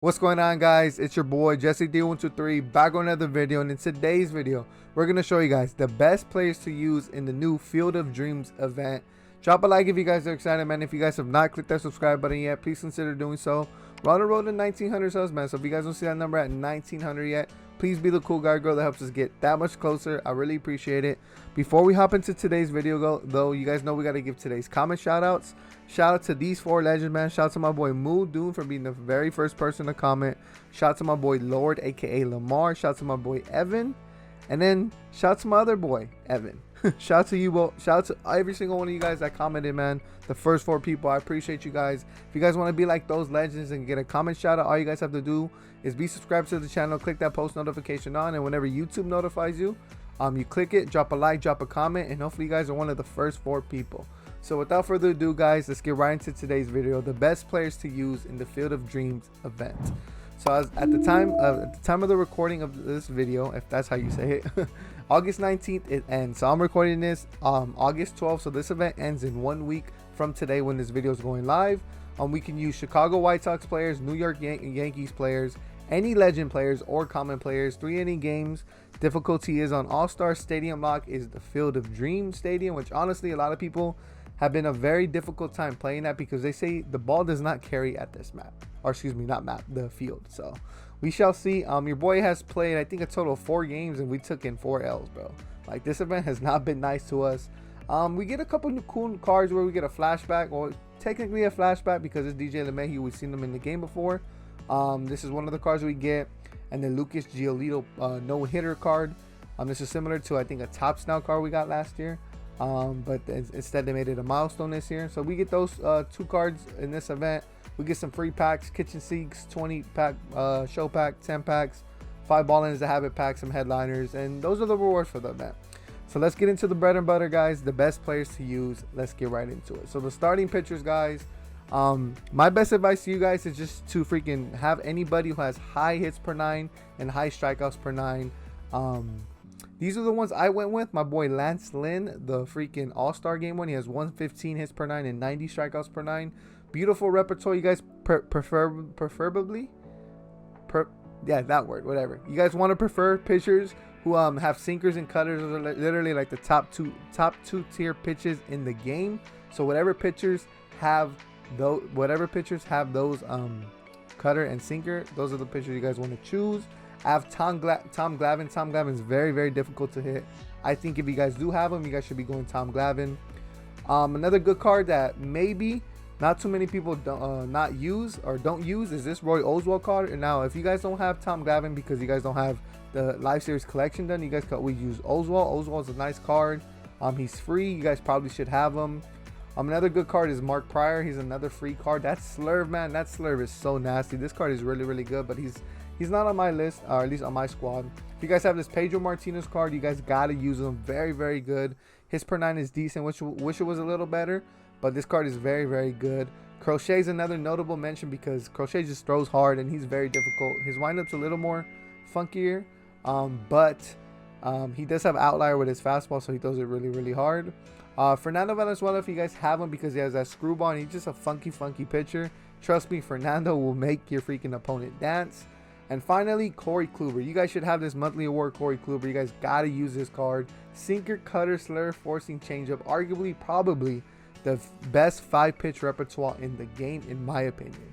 What's going on, guys? It's your boy Jesse D123 back on another video, and in today's video we're going to show you guys the best players to use in the new Field of Dreams event. Drop a like if you guys are excited, man. If you guys have not clicked that subscribe button yet, please consider doing so. We're on the road to 1900 subs, man, so if you guys don't see that number at 1900 yet, please be the cool guy or girl that helps us get that much closer. I really appreciate it. Before we hop into today's video though, you guys know we got to give today's comment shout outs. Shout out to these four legends, man. Shout out to my boy Moo Doom for being the very first person to comment. Shout out to my boy Lord, aka Lamar. Shout out to my boy Evan. And then shout out to my other boy Evan. Shout out to you both. Shout out to every single one of you guys that commented, man. The first four people, I appreciate you guys. If you guys want to be like those legends and get a comment shout out, all you guys have to do is be subscribed to the channel, click that post notification on, and whenever YouTube notifies you, you click it, drop a like, drop a comment, and hopefully you guys are one of the first four people. So without further ado, guys, let's get right into today's video, the best players to use in the Field of Dreams event. So at the time of the recording of this video, if that's how you say it, August 19th it ends. So I'm recording this August 12th, so this event ends in 1 week from today when this video is going live. We can use Chicago White Sox players, New York Yankees players, any legend players or common players, 3 inning games. Difficulty is on All-Star. Stadium lock is the Field of Dreams stadium, which honestly a lot of people have been a very difficult time playing that because they say the ball does not carry at this map, or excuse me, not map, the field. So we shall see. Your boy has played, I think, a total of 4 games, and we took in 4 L's, bro. Like, this event has not been nice to us. We get a couple new cool cards where we get a flashback, or technically a flashback because it's DJ LeMahieu. We've seen them in the game before. This is one of the cards we get, and the Lucas Giolito no-hitter card. This is similar to, I think, a Topps Now card we got last year. But instead they made it a milestone this year. So we get those 2 cards in this event. We get some free packs, kitchen sinks, 20 pack, show pack, 10 packs, 5 ball ins, the habit pack, some headliners, and those are the rewards for the event. So let's get into the bread and butter, guys, the best players to use. Let's get right into it. So the starting pitchers, guys, my best advice to you guys is just to freaking have anybody who has high hits per 9 and high strikeouts per 9. These are the ones I went with. My boy Lance Lynn, the freaking All-Star game one. He has 115 hits per 9 and 90 strikeouts per 9. Beautiful repertoire. You guys preferably, yeah, that word, whatever. You guys want to prefer pitchers who have sinkers and cutters. Those are literally like the top two tier pitches in the game. So whatever pitchers have those, cutter and sinker, those are the pitchers you guys want to choose. I have Tom Glavine. Tom Glavine is very, very difficult to hit. I think if you guys do have him, you guys should be going Tom Glavine. Another good card that maybe not too many people don't use is this Roy Oswell card. And now, if you guys don't have Tom Glavine because you guys don't have the Live Series collection done, you guys can always use Oswell. Oswell is a nice card. He's free. You guys probably should have him. Another good card is Mark Pryor. He's another free card. That Slurve, man, that Slurve is so nasty. This card is really, really good, but he's not on my list, or at least on my squad. If you guys have this Pedro Martinez card, you guys gotta use him. Very, very good. His per 9 is decent. Wish it was a little better, but this card is very, very good. Crochet is another notable mention because Crochet just throws hard and he's very difficult. His windup's a little more funkier, but he does have outlier with his fastball, so he throws it really, really hard. Fernando Valenzuela, if you guys have him because he has that screwball and he's just a funky pitcher, trust me, Fernando will make your freaking opponent dance. And finally, Corey Kluber. You guys should have this monthly award, Corey Kluber. You guys got to use this card. Sinker, cutter, slur, forcing, changeup. Arguably, probably the best 5-pitch repertoire in the game, in my opinion.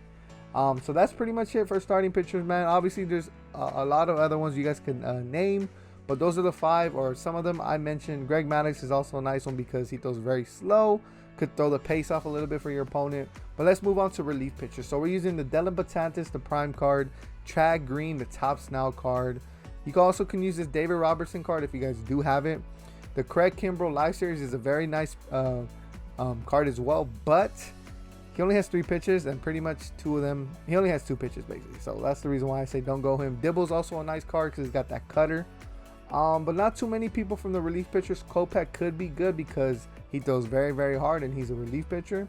So that's pretty much it for starting pitchers, man. Obviously, there's a lot of other ones you guys can name. But those are the 5, or some of them I mentioned. Greg Maddux is also a nice one because he throws very slow. Could throw the pace off a little bit for your opponent. But let's move on to relief pitchers. So we're using the Dellin Betances, the prime card. Chad Green, the Topps Now card. You also can use this David Robertson card if you guys do have it. The Craig Kimbrell Live Series is a very nice card as well, but he only has 3 pitches, and pretty much 2 of them, he only has 2 pitches basically. So that's the reason why I say don't go him. Dibble's also a nice card because he's got that cutter. But not too many people from the relief pitchers. Kopech could be good because he throws very, very hard and he's a relief pitcher.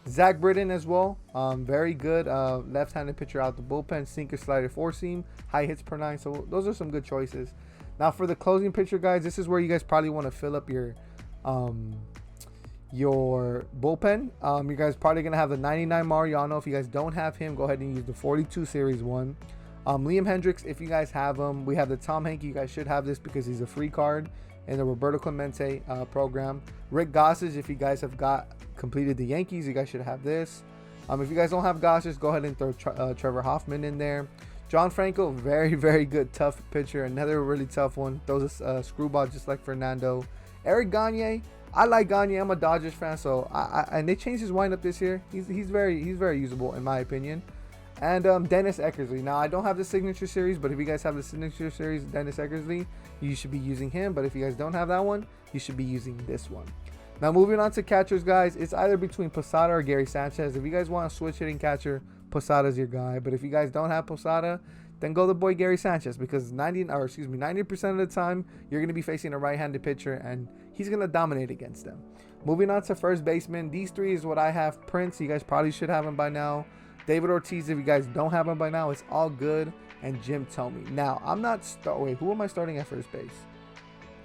Zach Britton as well, very good left-handed pitcher out the bullpen, sinker, slider, 4-seam, high hits per 9. So those are some good choices. Now for the closing pitcher, guys, this is where you guys probably want to fill up your your bullpen. You guys probably gonna have the 99 Mariano. If you guys don't have him, go ahead and use the 42 series one. Liam Hendricks, if you guys have him. We have the Tom Hanks. You guys should have this because he's a free card in the Roberto Clemente program. Rick Gossage, if you guys have completed the Yankees, you guys should have this. If you guys don't have Gossage, go ahead and throw Trevor Hoffman in there. John Franco, very, very good, tough pitcher. Another really tough one. Throws a screwball just like Fernando. Eric Gagne, I like Gagne. I'm a Dodgers fan, so and they changed his windup this year. He's very usable in my opinion. And Dennis Eckersley. Now I don't have the signature series, but if you guys have the signature series, Dennis Eckersley, you should be using him. But if you guys don't have that one, you should be using this one. Now moving on to catchers, guys, it's either between Posada or Gary Sanchez. If you guys want a switch hitting catcher, Posada's your guy. But if you guys don't have Posada, then go the boy Gary Sanchez, because 90% of the time you're going to be facing a right-handed pitcher and he's going to dominate against them. Moving on to first baseman, these three is what I have. Prince, you guys probably should have him by now. David Ortiz, if you guys don't have him by now, it's all good. And Jim Thome. Now I'm not wait, who am I starting at first base?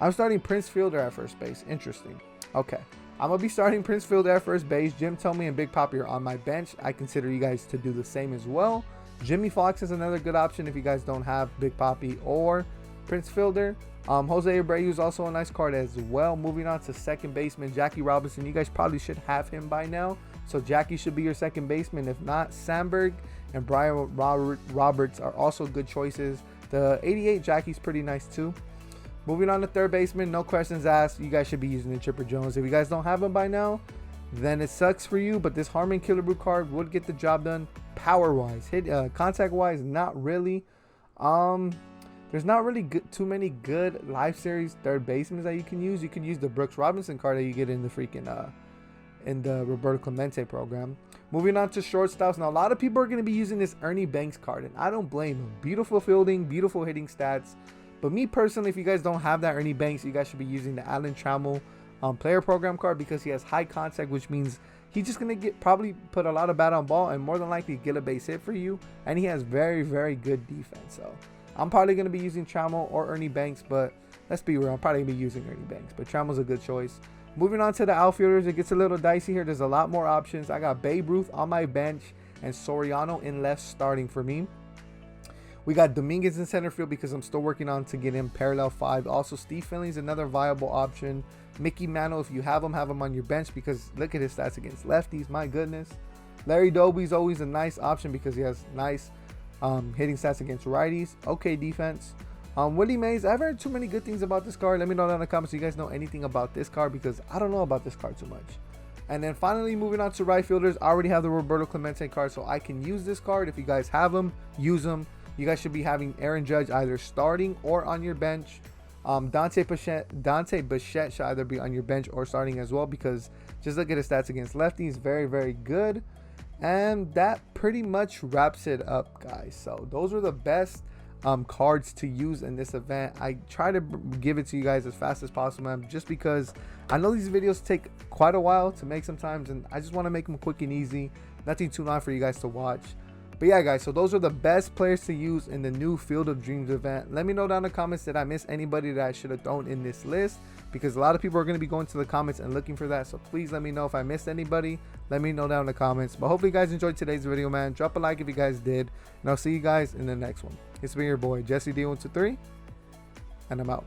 I'm starting Prince Fielder at first base. Interesting. Okay, I'm gonna be starting Prince Fielder at first base. Jim Thome and Big Papi are on my bench. I consider you guys to do the same as well. Jimmy Fox is another good option if you guys don't have Big Papi or Prince Fielder. Jose Abreu is also a nice card as well. Moving on to second baseman, Jackie Robinson. You guys probably should have him by now, so Jackie should be your second baseman. If not, Sandberg and Brian Roberts are also good choices. The 88 Jackie's pretty nice too. Moving on to third baseman, no questions asked. You guys should be using the Chipper Jones. If you guys don't have him by now, then it sucks for you. But this Harmon Killebrew card would get the job done power-wise. Contact-wise, not really. There's not really too many good live series third basemen that you can use. You can use the Brooks Robinson card that you get in the freaking in the Roberto Clemente program. Moving on to shortstops. Now a lot of people are going to be using this Ernie Banks card, and I don't blame them. Beautiful fielding, beautiful hitting stats. But me personally, if you guys don't have that Ernie Banks, you guys should be using the Alan Trammell player program card, because he has high contact, which means he's just going to probably put a lot of bat on ball and more than likely get a base hit for you. And he has very, very good defense. So I'm probably going to be using Trammell or Ernie Banks, but let's be real, I'm probably going to be using Ernie Banks. But Trammell's a good choice. Moving on to the outfielders, it gets a little dicey here. There's a lot more options. I got Babe Ruth on my bench and Soriano in left starting for me. We got Dominguez in center field because I'm still working on to get him parallel 5. Also, Steve Finley's another viable option. Mickey Mantle, if you have him on your bench, because look at his stats against lefties. My goodness. Larry Doby's always a nice option because he has nice hitting stats against righties. Okay defense. Willie Mays, I've heard too many good things about this card. Let me know down in the comments if you guys know anything about this card, because I don't know about this card too much. And then finally, moving on to right fielders, I already have the Roberto Clemente card, so I can use this card. If you guys have them, use them. You guys should be having Aaron Judge either starting or on your bench. Dante Bichette should either be on your bench or starting as well, because just look at his stats against lefties. Very, very good. And that pretty much wraps it up, guys. So those are the best cards to use in this event. I try to give it to you guys as fast as possible, man, just because I know these videos take quite a while to make sometimes, and I just want to make them quick and easy. Nothing too long for you guys to watch. But yeah, guys, so those are the best players to use in the new Field of Dreams event. Let me know down in the comments, did I miss anybody that I should have thrown in this list? Because a lot of people are going to be going to the comments and looking for that. So please let me know if I missed anybody. Let me know down in the comments. But hopefully you guys enjoyed today's video, man. Drop a like if you guys did. And I'll see you guys in the next one. It's been your boy, Jesse D123. And I'm out.